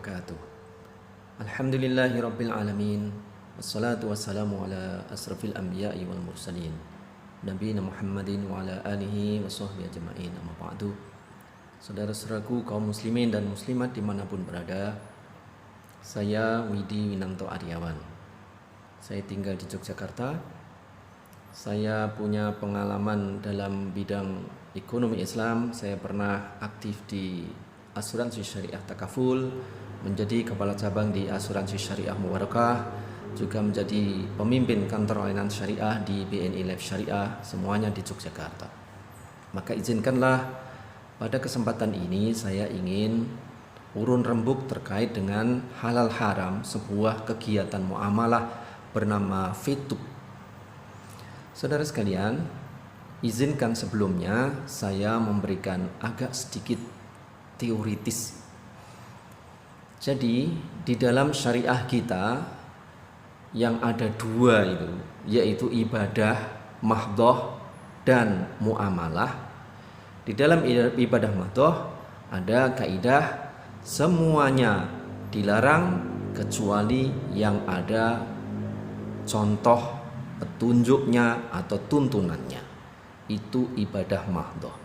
wabarakatuh. Alhamdulillahi rabbil alamin. Wassalatu wassalamu ala asrafil anbiya'i wal mursalin Nabiyina Muhammadin wa ala alihi wa sahbihi ajma'in. Amma ba'du. Saudara-saudaraku kaum muslimin dan muslimat dimanapun berada, saya Widi Winanto Aryawan. Saya tinggal di Yogyakarta. Saya punya pengalaman dalam bidang ekonomi Islam. Saya pernah aktif di asuransi syariah Takaful, menjadi kepala cabang di asuransi syariah Mubarakah, juga menjadi pemimpin kantor layanan syariah di BNI Life Syariah, semuanya di Yogyakarta. Maka izinkanlah pada kesempatan ini saya ingin urun rembuk terkait dengan halal haram sebuah kegiatan muamalah bernama Fetub. Saudara sekalian, izinkan sebelumnya saya memberikan agak sedikit teoritis. Jadi di dalam syariah kita yang ada dua itu, yaitu ibadah mahdhah dan muamalah. Di dalam ibadah mahdhah ada kaidah semuanya dilarang kecuali yang ada contoh petunjuknya atau tuntunannya. Itu ibadah mahdhah.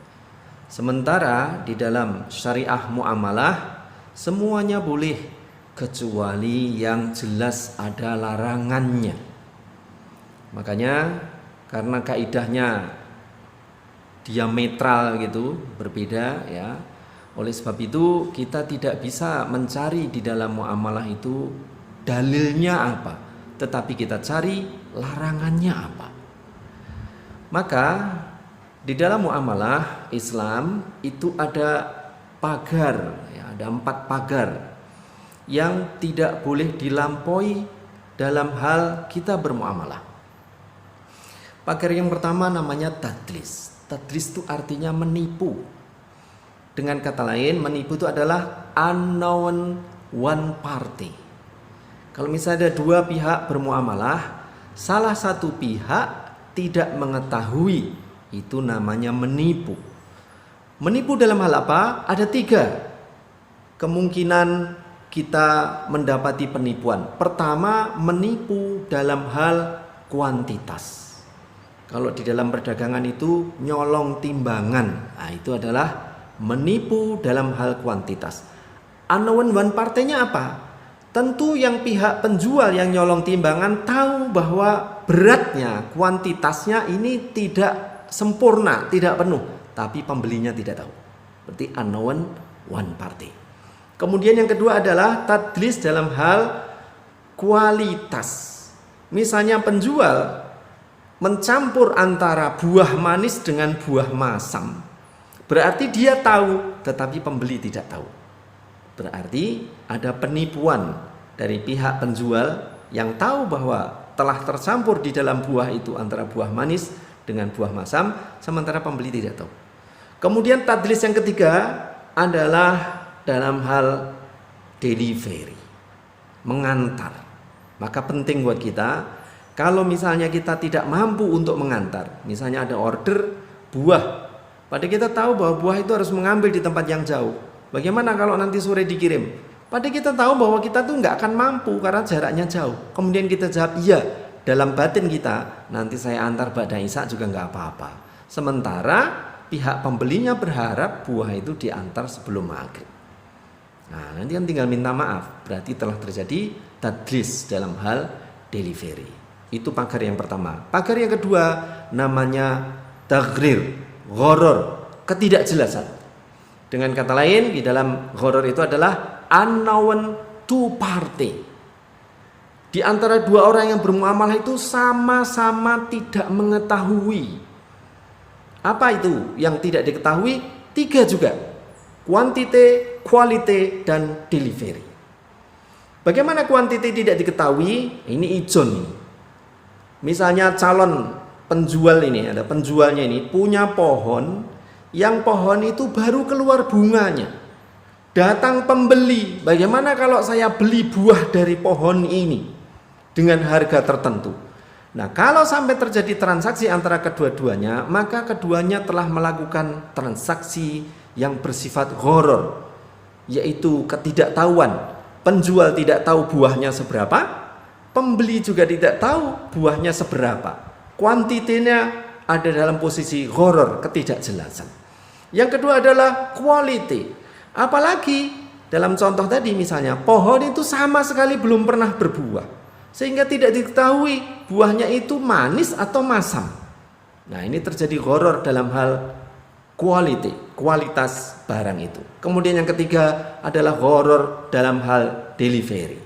Sementara di dalam syariah muamalah semuanya boleh kecuali yang jelas ada larangannya. Makanya karena kaidahnya diametral gitu, berbeda ya. Oleh sebab itu kita tidak bisa mencari di dalam muamalah itu dalilnya apa, tetapi kita cari larangannya apa. Maka di dalam muamalah Islam itu ada pagar, ya, ada 4 pagar yang tidak boleh dilampaui dalam hal kita bermuamalah. Pagar yang pertama namanya tadlis. Tadlis itu artinya menipu. Dengan kata lain, menipu itu adalah unknown one party. Kalau misalnya ada 2 pihak bermuamalah, salah satu pihak tidak mengetahui, itu namanya menipu. Menipu dalam hal apa? Ada 3 kemungkinan kita mendapati penipuan. Pertama, menipu dalam hal kuantitas. Kalau di dalam perdagangan itu nyolong timbangan, nah, itu adalah menipu dalam hal kuantitas. Unknown one party-nya apa? Tentu yang pihak penjual yang nyolong timbangan tahu bahwa beratnya, kuantitasnya ini tidak sempurna, tidak penuh, tapi pembelinya tidak tahu. Berarti unknown one party. Kemudian yang kedua adalah tadlis dalam hal kualitas. Misalnya penjual mencampur antara buah manis dengan buah masam. Berarti dia tahu, tetapi pembeli tidak tahu. Berarti ada penipuan dari pihak penjual yang tahu bahwa telah tercampur di dalam buah itu antara buah manis dengan buah masam, sementara pembeli tidak tahu. Kemudian tadlis yang ketiga adalah dalam hal delivery, mengantar. Maka penting buat kita, kalau misalnya kita tidak mampu untuk mengantar, misalnya ada order buah, pada kita tahu bahwa buah itu harus mengambil di tempat yang jauh. Bagaimana kalau nanti sore dikirim? Pada kita tahu bahwa kita tuh nggak akan mampu karena jaraknya jauh. Kemudian kita jawab iya. Dalam batin kita, nanti saya antar ba'da isya juga nggak apa-apa. Sementara pihak pembelinya berharap buah itu diantar sebelum maghrib. Nah, nanti kan tinggal minta maaf. Berarti telah terjadi tadlis dalam hal delivery. Itu pagar yang pertama. Pagar yang kedua namanya taghrir, gharar, ketidakjelasan. Dengan kata lain, di dalam gharar itu adalah unknown two party. Di antara 2 orang yang bermuamalah itu sama-sama tidak mengetahui. Apa itu yang tidak diketahui? 3 juga. Quantity, quality, dan delivery. Bagaimana quantity tidak diketahui? Ini ijon. Misalnya calon penjual ini, ada penjualnya ini punya pohon, yang pohon itu baru keluar bunganya. Datang pembeli, bagaimana kalau saya beli buah dari pohon ini dengan harga tertentu? Nah, kalau sampai terjadi transaksi antara kedua-duanya, maka keduanya telah melakukan transaksi yang bersifat gharar, yaitu ketidaktahuan. penjual tidak tahu buahnya seberapa, pembeli juga tidak tahu buahnya seberapa. Kuantitinya ada dalam posisi gharar, ketidakjelasan. Yang kedua adalah quality. Apalagi dalam contoh tadi misalnya, pohon itu sama sekali belum pernah berbuah, sehingga tidak diketahui buahnya itu manis atau masam. Nah, ini terjadi gharar dalam hal quality, kualitas barang itu. Kemudian yang ketiga adalah gharar dalam hal delivery.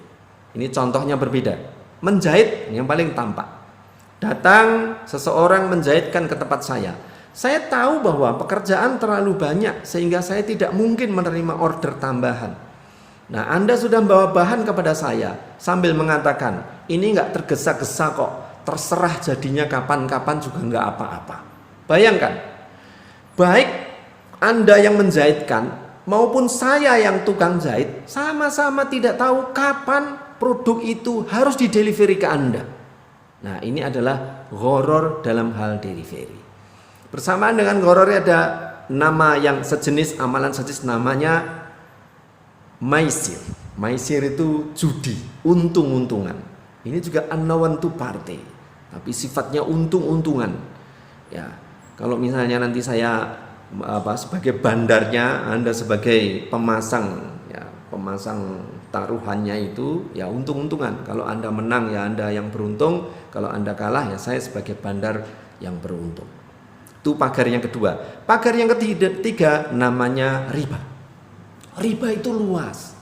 Ini contohnya berbeda. Menjahit yang paling tampak. Datang seseorang menjahitkan ke tempat saya. Saya tahu bahwa pekerjaan terlalu banyak sehingga saya tidak mungkin menerima order tambahan. Nah, Anda sudah membawa bahan kepada saya sambil mengatakan, ini nggak tergesa-gesa kok, terserah jadinya kapan-kapan juga nggak apa-apa. Bayangkan, baik Anda yang menjahitkan maupun saya yang tukang jahit sama-sama tidak tahu kapan produk itu harus didelivery ke Anda. Nah, ini adalah gharar dalam hal delivery. Bersamaan dengan gharar ada nama yang sejenis, amalan sejenis, namanya maisir. Maisir itu judi, untung-untungan. Ini juga an-nawantu partai, tapi sifatnya untung-untungan. Ya, kalau misalnya nanti saya sebagai bandarnya, Anda sebagai pemasang, ya, pemasang taruhannya itu ya untung-untungan. Kalau Anda menang ya Anda yang beruntung, kalau Anda kalah ya saya sebagai bandar yang beruntung. Itu pagar yang kedua. Pagar yang ketiga namanya riba. Riba itu luas,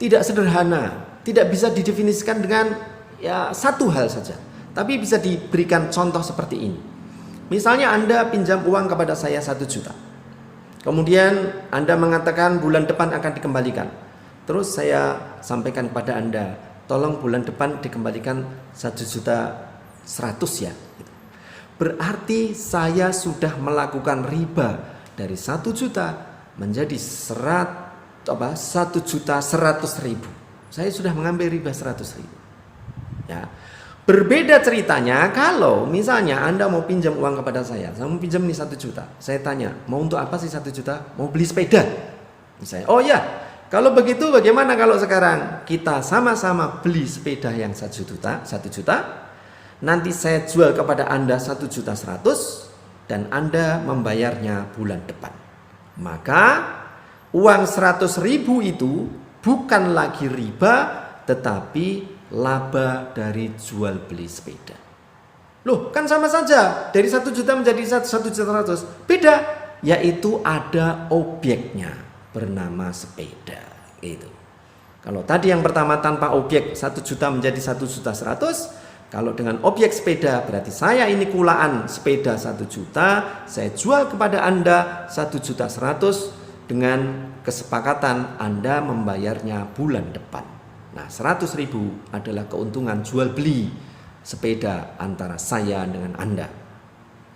tidak sederhana, tidak bisa didefinisikan dengan ya satu hal saja, tapi bisa diberikan contoh seperti ini. Misalnya Anda pinjam uang kepada saya 1 juta, kemudian Anda mengatakan bulan depan akan dikembalikan. Terus saya sampaikan kepada Anda, tolong bulan depan dikembalikan 1.100.000 ya. Berarti saya sudah melakukan riba dari 1 juta menjadi 1.100.000. Saya sudah mengambil riba 100.000. Ya. Berbeda ceritanya kalau misalnya Anda mau pinjam uang kepada saya mau pinjam nih 1 juta. Saya tanya, mau untuk apa sih 1 juta? Mau beli sepeda. Misalnya, oh ya, kalau begitu bagaimana kalau sekarang kita sama-sama beli sepeda yang 1 juta, nanti saya jual kepada Anda 1.100.000 dan Anda membayarnya bulan depan. Maka uang 100.000 itu bukan lagi riba, tetapi laba dari jual beli sepeda. Loh, kan sama saja, dari 1 juta menjadi 1.100.000. Beda, yaitu ada objeknya bernama sepeda. Itu. Kalau tadi yang pertama tanpa objek 1 juta menjadi 1.100.000, kalau dengan objek sepeda berarti saya ini kulaan sepeda 1 juta, saya jual kepada Anda 1.100.000 dengan kesepakatan Anda membayarnya bulan depan. Nah, 100.000 adalah keuntungan jual beli sepeda antara saya dengan Anda.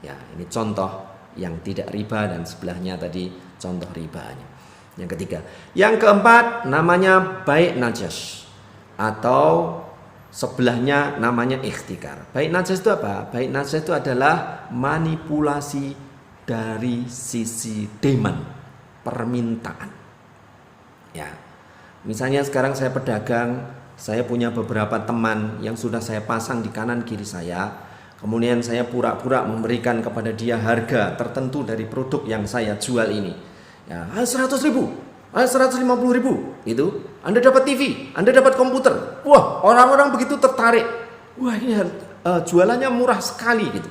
Ya, ini contoh yang tidak riba dan sebelahnya tadi contoh ribanya. Yang ketiga, yang keempat namanya bai' najas atau sebelahnya namanya ikhtikar. Bai' najas itu apa? Bai' najas itu adalah manipulasi dari sisi demand, permintaan. Ya. Misalnya sekarang saya pedagang, saya punya beberapa teman yang sudah saya pasang di kanan kiri saya. Kemudian saya pura-pura memberikan kepada dia harga tertentu dari produk yang saya jual ini. Ya, 100.000, 150.000, itu Anda dapat TV, Anda dapat komputer. Wah, orang-orang begitu tertarik. Wah, ini jualannya murah sekali gitu.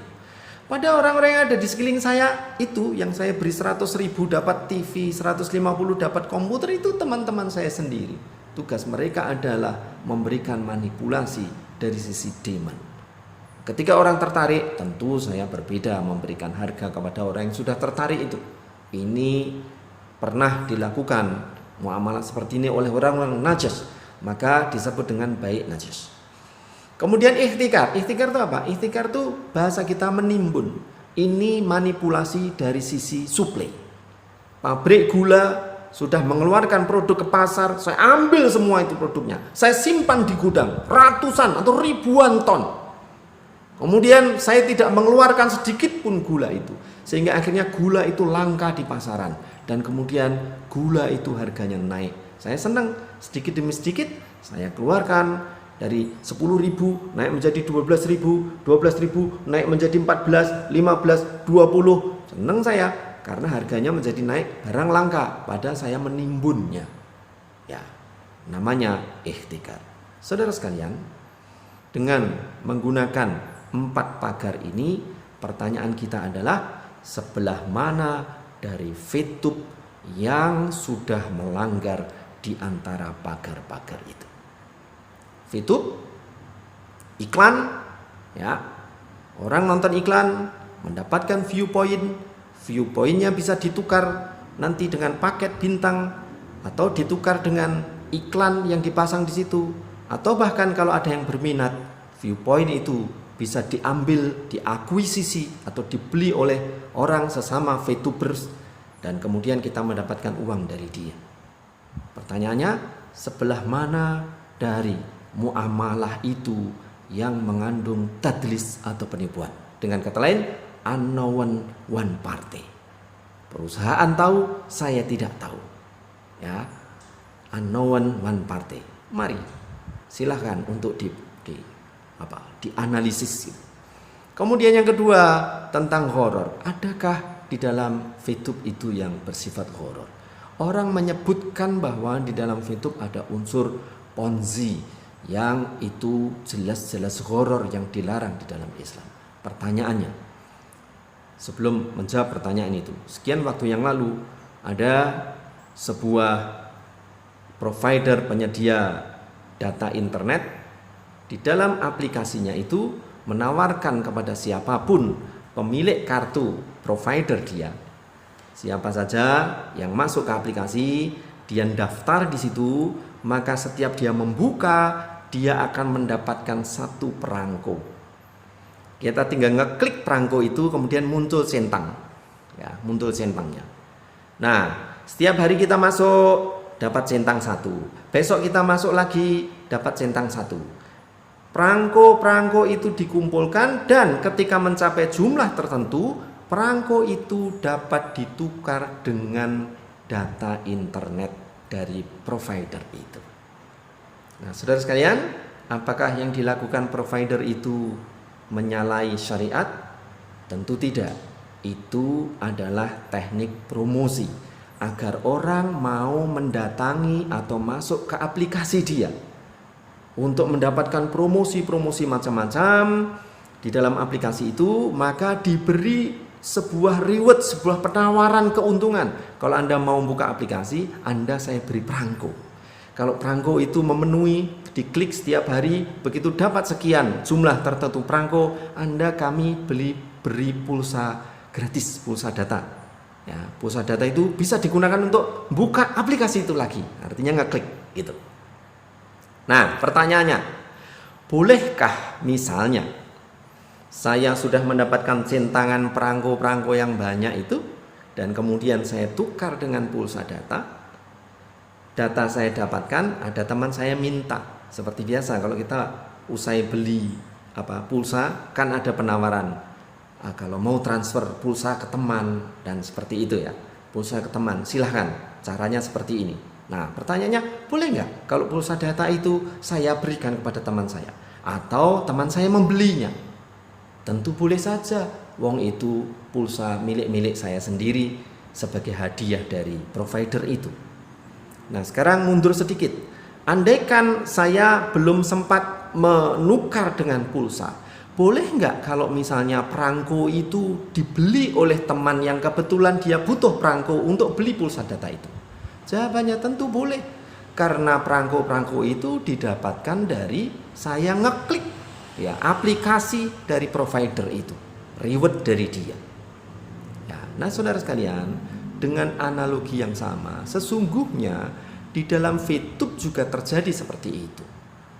Pada orang-orang yang ada di sekeliling saya itu, yang saya beri 100.000 dapat TV, 150 dapat komputer, itu teman-teman saya sendiri. Tugas mereka adalah memberikan manipulasi dari sisi demand. Ketika orang tertarik, tentu saya berbeda memberikan harga kepada orang yang sudah tertarik itu. Ini pernah dilakukan muamalah seperti ini oleh orang-orang najas, maka disebut dengan bai' najas. Kemudian ikhtikar. Ikhtikar itu apa? Ikhtikar itu bahasa kita menimbun. Ini manipulasi dari sisi suplai. Pabrik gula sudah mengeluarkan produk ke pasar, saya ambil semua itu produknya, saya simpan di gudang ratusan atau ribuan ton. Kemudian saya tidak mengeluarkan sedikit pun gula itu, sehingga akhirnya gula itu langka di pasaran. Dan kemudian gula itu harganya naik Saya senang, sedikit demi sedikit saya keluarkan dari 10.000 naik menjadi 12.000, 12.000 naik menjadi 14, 15, 20. Senang saya karena harganya menjadi naik barang langka pada saya menimbunnya. Ya, namanya ihtikar. Saudara sekalian, dengan menggunakan 4 pagar ini, pertanyaan kita adalah sebelah mana dari fetub yang sudah melanggar di antara pagar-pagar itu. Fetub, iklan, ya, orang nonton iklan mendapatkan viewpointnya bisa ditukar nanti dengan paket bintang atau ditukar dengan iklan yang dipasang di situ, atau bahkan kalau ada yang berminat, viewpoint itu bisa diambil, diakuisisi atau dibeli oleh orang sesama VTubers dan kemudian kita mendapatkan uang dari dia. Pertanyaannya, sebelah mana dari muamalah itu yang mengandung tadlis atau penipuan? Dengan kata lain, unknown one party. Perusahaan tahu, saya tidak tahu. Ya, unknown one party. Mari, silahkan untuk dianalisis. Kemudian yang kedua, tentang horor. Adakah di dalam fetub itu yang bersifat horor? Orang menyebutkan bahwa di dalam fetub ada unsur ponzi yang itu jelas-jelas horor yang dilarang di dalam Islam. Pertanyaannya, sebelum menjawab pertanyaan itu, sekian waktu yang lalu ada sebuah provider penyedia data internet, di dalam aplikasinya itu menawarkan kepada siapapun pemilik kartu provider dia, siapa saja yang masuk ke aplikasi, dia daftar di situ, maka setiap dia membuka, dia akan mendapatkan 1 perangko. Kita tinggal ngeklik perangko itu, kemudian muncul centang, ya, muncul centangnya. Nah, setiap hari kita masuk dapat centang 1, besok kita masuk lagi dapat centang 1. Perangko-perangko itu dikumpulkan dan ketika mencapai jumlah tertentu, perangko itu dapat ditukar dengan data internet dari provider itu. Nah, saudara sekalian, apakah yang dilakukan provider itu menyalahi syariat? Tentu tidak. Itu adalah teknik promosi agar orang mau mendatangi atau masuk ke aplikasi dia untuk mendapatkan promosi-promosi macam-macam di dalam aplikasi itu, maka diberi sebuah reward, sebuah penawaran keuntungan. Kalau Anda mau buka aplikasi, Anda saya beri perangko. Kalau perangko itu memenuhi, diklik setiap hari, begitu dapat sekian jumlah tertentu perangko, Anda kami beri pulsa gratis, pulsa data. Ya, pulsa data itu bisa digunakan untuk buka aplikasi itu lagi. Artinya ngeklik gitu. Nah, pertanyaannya, bolehkah misalnya saya sudah mendapatkan centangan perangko-perangko yang banyak itu dan kemudian saya tukar dengan pulsa data saya dapatkan, ada teman saya minta, seperti biasa kalau kita usai beli pulsa kan ada penawaran, kalau mau transfer pulsa ke teman dan seperti itu ya, pulsa ke teman silahkan, caranya seperti ini. Nah, pertanyaannya, boleh nggak kalau pulsa data itu saya berikan kepada teman saya atau teman saya membelinya? Tentu boleh saja, wong itu pulsa milik saya sendiri sebagai hadiah dari provider itu. Nah, sekarang mundur sedikit. Andaikan saya belum sempat menukar dengan pulsa, boleh nggak kalau misalnya perangko itu dibeli oleh teman yang kebetulan dia butuh perangko untuk beli pulsa data itu? Jawabannya tentu boleh, karena perangko-perangko itu didapatkan dari saya ngeklik ya aplikasi dari provider itu, reward dari dia. Ya, nah saudara sekalian, dengan analogi yang sama, sesungguhnya di dalam VTube juga terjadi seperti itu.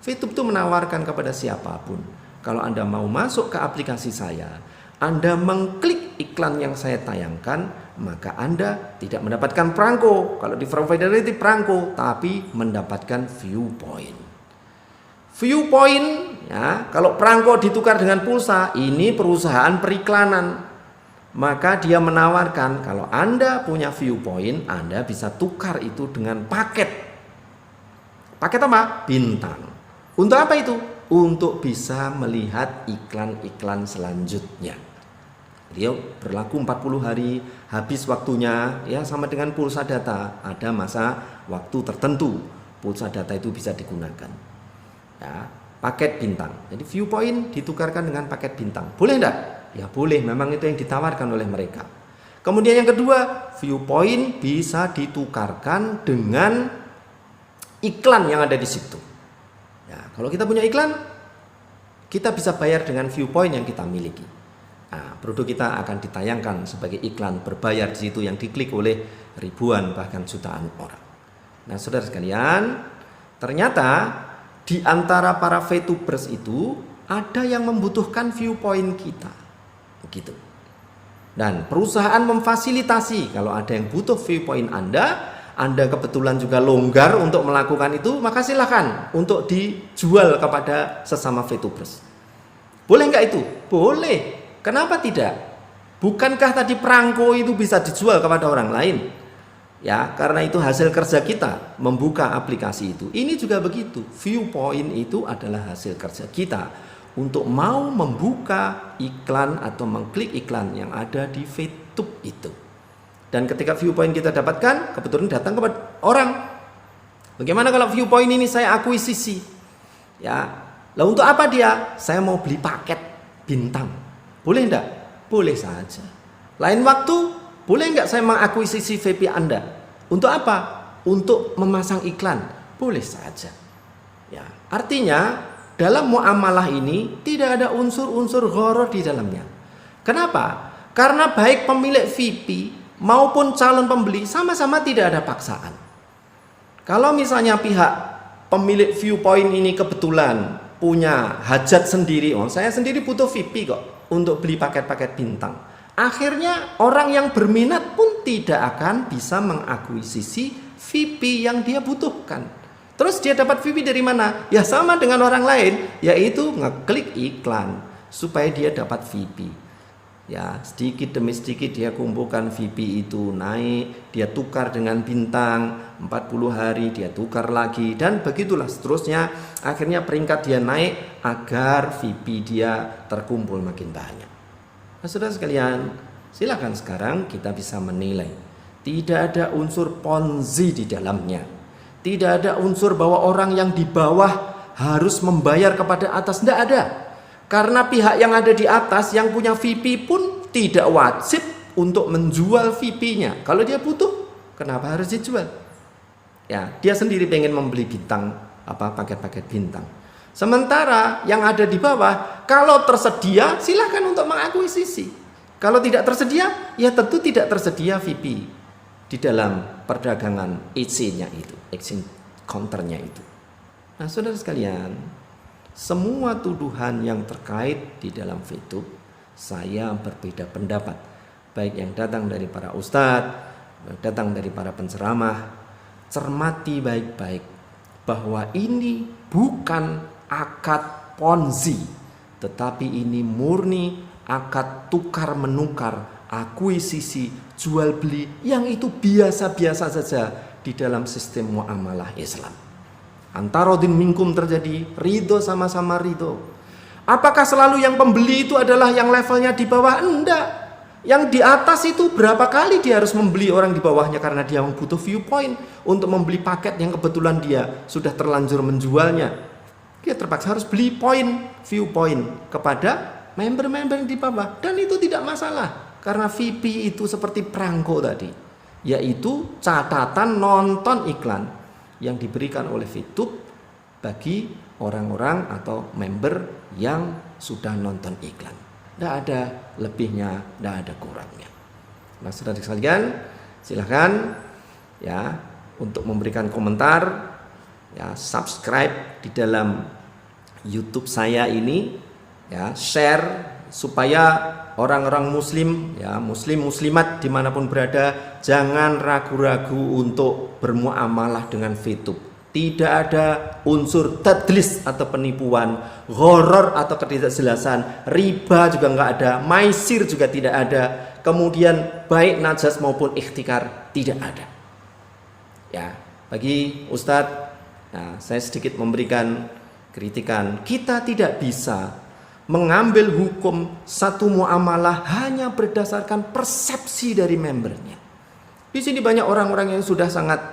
VTube itu menawarkan kepada siapapun, kalau Anda mau masuk ke aplikasi saya, Anda mengklik iklan yang saya tayangkan, maka Anda tidak mendapatkan perangko. Kalau di provider itu perangko, tapi mendapatkan viewpoint. Viewpoint ya, kalau perangko ditukar dengan pulsa, ini perusahaan periklanan. Maka dia menawarkan kalau Anda punya viewpoint, Anda bisa tukar itu dengan paket Paket apa? Bintang. Untuk apa itu? Untuk bisa melihat iklan-iklan selanjutnya. Dia berlaku 40 hari, habis waktunya, ya sama dengan pulsa data, ada masa waktu tertentu pulsa data itu bisa digunakan. Ya, paket bintang. Jadi Viewpoint ditukarkan dengan paket bintang. Boleh enggak? Ya boleh, memang itu yang ditawarkan oleh mereka. Kemudian yang kedua, Viewpoint bisa ditukarkan dengan iklan yang ada di situ. Ya, kalau kita punya iklan, kita bisa bayar dengan Viewpoint yang kita miliki. Nah, produk kita akan ditayangkan sebagai iklan berbayar di situ yang diklik oleh ribuan bahkan jutaan orang. Nah, saudara sekalian, ternyata di antara para VTubers itu ada yang membutuhkan Viewpoint kita. Begitu. Dan perusahaan memfasilitasi kalau ada yang butuh Viewpoint Anda kebetulan juga longgar untuk melakukan itu, maka silakan untuk dijual kepada sesama VTubers. Boleh nggak itu? Boleh. Kenapa tidak? Bukankah tadi perangko itu bisa dijual kepada orang lain? Ya, karena itu hasil kerja kita membuka aplikasi itu. Ini juga begitu. Viewpoint itu adalah hasil kerja kita untuk mau membuka iklan atau mengklik iklan yang ada di VTube itu. Dan ketika Viewpoint kita dapatkan, kebetulan datang kepada orang. Bagaimana kalau Viewpoint ini saya akuisisi? Ya, lah untuk apa dia? Saya mau beli paket bintang. Boleh enggak? Boleh saja. Lain waktu, boleh enggak saya mengakuisisi VP Anda? Untuk apa? Untuk memasang iklan. Boleh saja. Ya, artinya dalam muamalah ini tidak ada unsur-unsur gharar di dalamnya. Kenapa? Karena baik pemilik VP maupun calon pembeli sama-sama tidak ada paksaan. Kalau misalnya pihak pemilik Viewpoint ini kebetulan punya hajat sendiri, oh saya sendiri butuh VP kok untuk beli paket-paket bintang. Akhirnya orang yang berminat pun tidak akan bisa mengakuisisi VP yang dia butuhkan. Terus dia dapat VP dari mana? Ya sama dengan orang lain, yaitu ngeklik iklan supaya dia dapat VP. Ya, sedikit demi sedikit dia kumpulkan VP itu naik, dia tukar dengan bintang, 40 hari dia tukar lagi, dan begitulah seterusnya. Akhirnya peringkat dia naik agar VP dia terkumpul makin banyak. Nah, saudara sekalian, silakan sekarang kita bisa menilai. Tidak ada unsur ponzi di dalamnya. Tidak ada unsur bahwa orang yang di bawah harus membayar kepada atas, tidak ada. Karena pihak yang ada di atas yang punya VP pun tidak wajib untuk menjual VP-nya. Kalau dia butuh, kenapa harus dijual? Ya, dia sendiri pengen membeli bintang, paket-paket bintang. Sementara yang ada di bawah, kalau tersedia silakan untuk mengakuisisi. Kalau tidak tersedia, ya tentu tidak tersedia VP di dalam perdagangan EC-nya itu, exchange counternya itu. Nah, saudara sekalian, semua tuduhan yang terkait di dalam VTube, saya berbeda pendapat. Baik yang datang dari para ustadz, datang dari para penceramah, cermati baik-baik bahwa ini bukan akad ponzi, tetapi ini murni akad tukar menukar, akuisisi, jual beli yang itu biasa-biasa saja di dalam sistem muamalah Islam. Antarodin minkum terjadi, ridho sama-sama ridho. Apakah selalu yang pembeli itu adalah yang levelnya di bawah? Enggak. Yang di atas itu berapa kali dia harus membeli orang di bawahnya karena dia butuh Viewpoint untuk membeli paket yang kebetulan dia sudah terlanjur menjualnya. Dia terpaksa harus beli Viewpoint kepada member-member di bawah, dan itu tidak masalah karena VP itu seperti perangko tadi, yaitu catatan nonton iklan yang diberikan oleh VTube bagi orang-orang atau member yang sudah nonton iklan. Tidak ada lebihnya, tidak ada kurangnya. Nah, saudara sekalian, silahkan ya untuk memberikan komentar, ya subscribe di dalam YouTube saya ini, ya share supaya orang-orang muslim, ya muslimat dimanapun berada, jangan ragu-ragu untuk bermuamalah dengan VTube. Tidak ada unsur tadlis atau penipuan, gharar atau ketidakjelasan, riba juga nggak ada, maisir juga tidak ada, kemudian baik najas maupun ikhtikar tidak ada. Ya, bagi Ustadz Nah, saya sedikit memberikan kritikan. Kita tidak bisa mengambil hukum satu muamalah hanya berdasarkan persepsi dari membernya. Di sini banyak orang-orang yang sudah sangat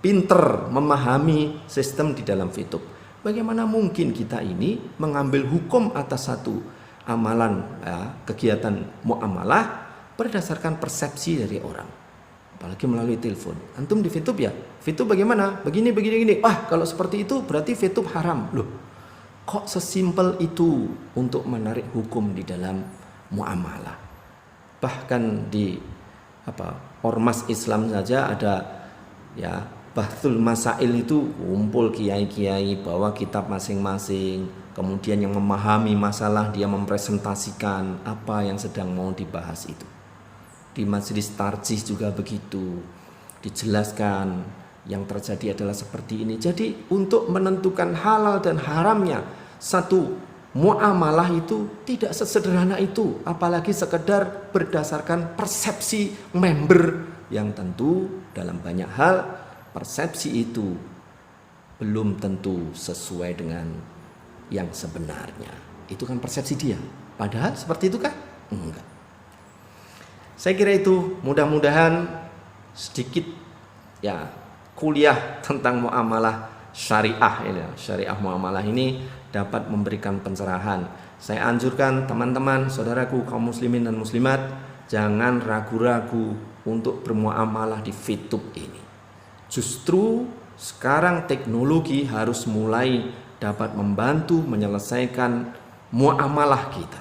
pinter memahami sistem di dalam fitub. Bagaimana mungkin kita ini mengambil hukum atas satu amalan, ya, kegiatan muamalah berdasarkan persepsi dari orang, apalagi melalui telepon. Antum di fitub ya, fitub bagaimana? Begini. Kalau seperti itu berarti fitub haram. Loh, kok sesimpel itu untuk menarik hukum di dalam muamalah? Bahkan di ormas Islam saja ada ya bahtul masail, itu kumpul kiai-kiai bawa kitab masing-masing, kemudian yang memahami masalah dia mempresentasikan apa yang sedang mau dibahas itu. Di majelis tarjih juga begitu, dijelaskan yang terjadi adalah seperti ini. Jadi untuk menentukan halal dan haramnya satu muamalah itu tidak sesederhana itu, apalagi sekedar berdasarkan persepsi member yang tentu dalam banyak hal persepsi itu belum tentu sesuai dengan yang sebenarnya. Itu kan persepsi dia. Padahal seperti itu kan? Enggak. Saya kira itu, mudah-mudahan sedikit ya kuliah tentang muamalah syariah ini, syariah muamalah ini dapat memberikan pencerahan. Saya anjurkan teman-teman, saudaraku kaum muslimin dan muslimat, jangan ragu-ragu untuk bermuamalah di fitub ini. Justru sekarang teknologi harus mulai dapat membantu menyelesaikan muamalah kita.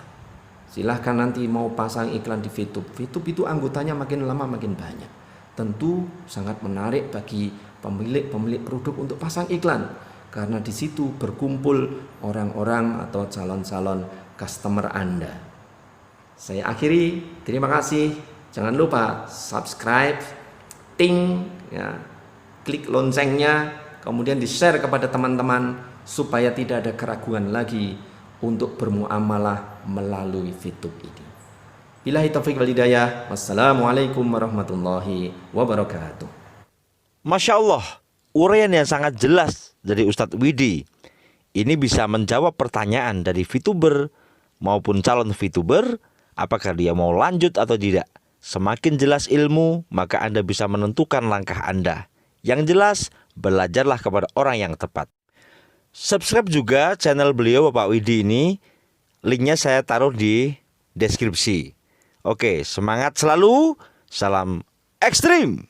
Silahkan nanti mau pasang iklan di fitub. Fitub itu anggotanya makin lama makin banyak. Tentu sangat menarik bagi pemilik produk untuk pasang iklan, karena di situ berkumpul orang-orang atau calon-calon customer Anda. Saya akhiri, terima kasih. Jangan lupa subscribe, ting, ya, klik loncengnya, kemudian di-share kepada teman-teman supaya tidak ada keraguan lagi untuk bermuamalah melalui fitub ini. Billahi taufiq wal hidayah. Wassalamualaikum warahmatullahi wabarakatuh. Masya Allah, uraian yang sangat jelas dari Ustadz Widi. Ini bisa menjawab pertanyaan dari VTuber maupun calon VTuber, apakah dia mau lanjut atau tidak. Semakin jelas ilmu, maka Anda bisa menentukan langkah Anda. Yang jelas, belajarlah kepada orang yang tepat. Subscribe juga channel beliau Bapak Widi ini. Linknya saya taruh di deskripsi. Oke, semangat selalu. Salam ekstrim.